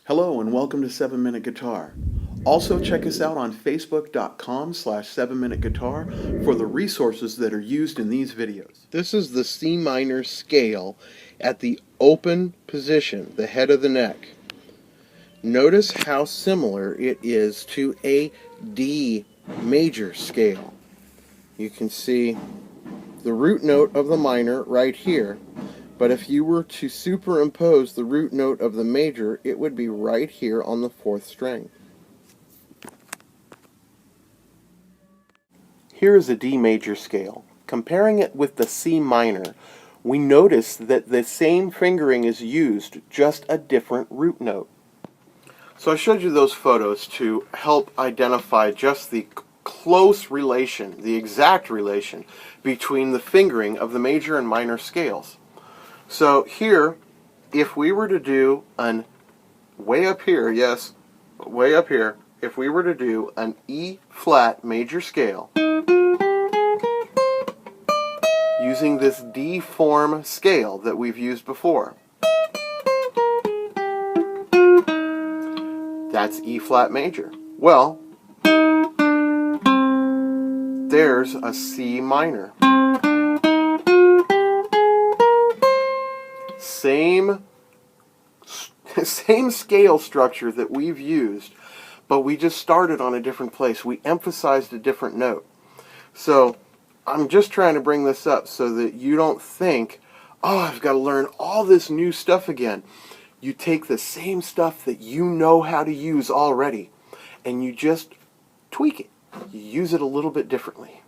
Hello and welcome to 7-Minute Guitar. Also check us out on facebook.com/7minuteguitar for the resources that are used in these videos. This is the C minor scale at the open position, the head of the neck. Notice how similar it is to a D major scale. You can see the root note of the minor right here, but if you were to superimpose the root note of the major, it would be right here on the 4th string. Here is a D major scale. Comparing it with the C minor, we notice that the same fingering is used, just a different root note. So I showed you those photos to help identify just the close relation, the exact relation, between the fingering of the major and minor scales. So here, if we were to do an way up here, yes, way up here, if we were to do an E flat major scale using this D form scale that we've used before, that's E flat major. Well, there's a C minor. Same scale structure that we've used, but we just started on a different place. We emphasized a different note. So I'm just trying to bring this up so that you don't think, oh, I've got to learn all this new stuff again. You take the same stuff that you know how to use already, and you just tweak it. You use it a little bit differently.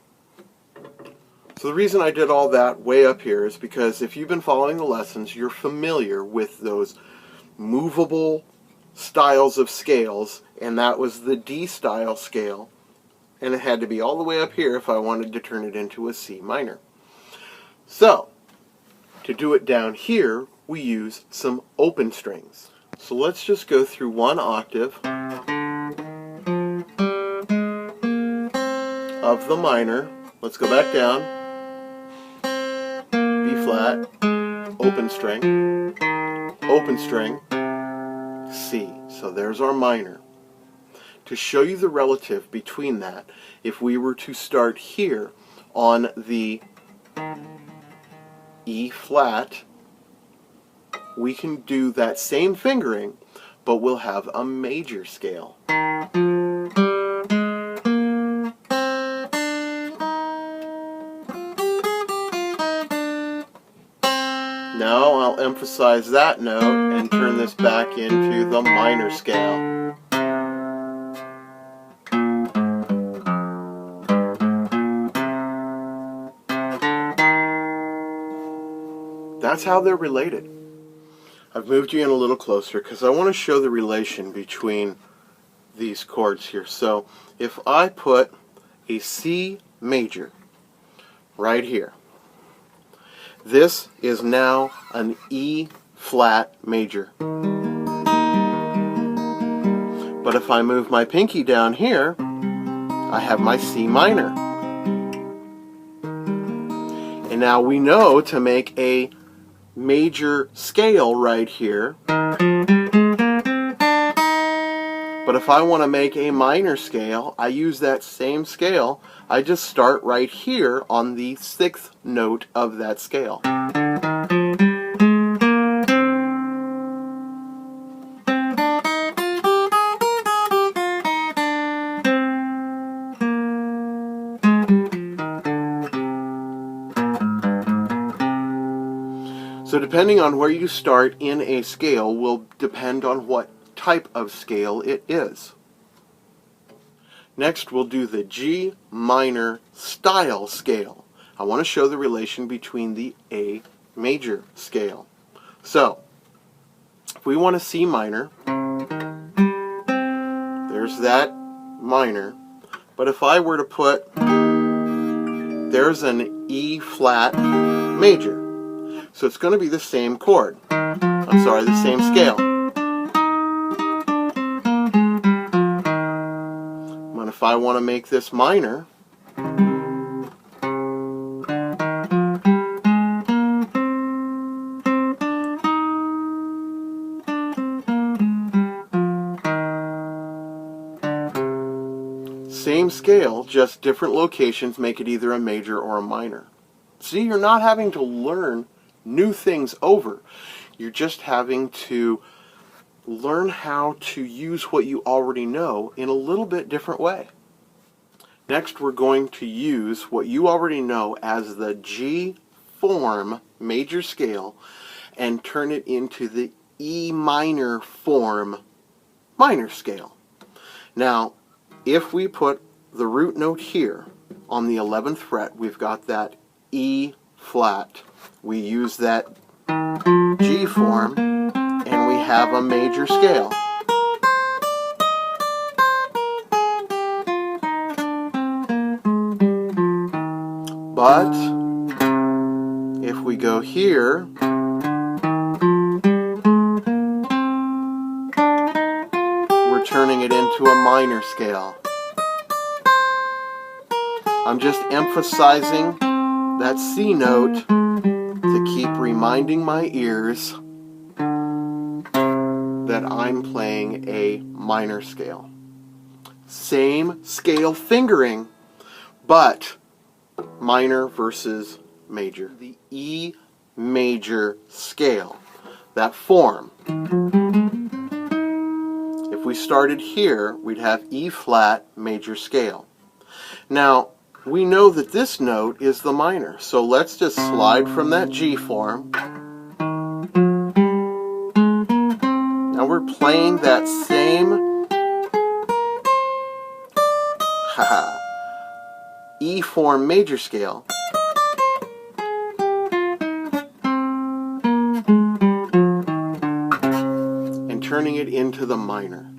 So the reason I did all that way up here is because if you've been following the lessons, you're familiar with those movable styles of scales, and that was the D style scale, and it had to be all the way up here if I wanted to turn it into a C minor. So, to do it down here, we use some open strings. So let's just go through one octave of the minor. Let's go back down. B flat, open string, C. So there's our minor. To show you the relative between that, if we were to start here on the E flat, we can do that same fingering, but we'll have a major scale. Now I'll emphasize that note and turn this back into the minor scale. That's how they're related. I've moved you in a little closer because I want to show the relation between these chords here. So if I put a C major right here, this is now an E flat major. But if I move my pinky down here, I have my C minor. And now we know to make a major scale right here. But if I want to make a minor scale, I use that same scale. I just start right here on the 6th note of that scale. So depending on where you start in a scale will depend on what type of scale it is. Next we'll do the G minor style scale. I want to show the relation between the A major scale. So, if we want a C minor, there's that minor. But if I were to put, there's an E flat major. So it's going to be the same chord. I'm sorry, the same scale. But if I want to make this minor, Same scale, just different locations make it either a major or a minor. See, you're not having to learn new things over. You're just having to learn how to use what you already know in a little bit different way. Next, we're going to use what you already know as the G form major scale and turn it into the E minor form minor scale. Now, if we put the root note here on the 11th fret, we've got that E flat. We use that G form and we have a major scale. But if we go here, we're turning it into a minor scale. I'm just emphasizing that C note to keep reminding my ears that I'm playing a minor scale. Same scale fingering, but minor versus major. The E major scale, that form. If we started here, we'd have E flat major scale. Now, we know that this note is the minor, so let's just slide from that G form. Now we're playing that same E form major scale. And turning it into the minor.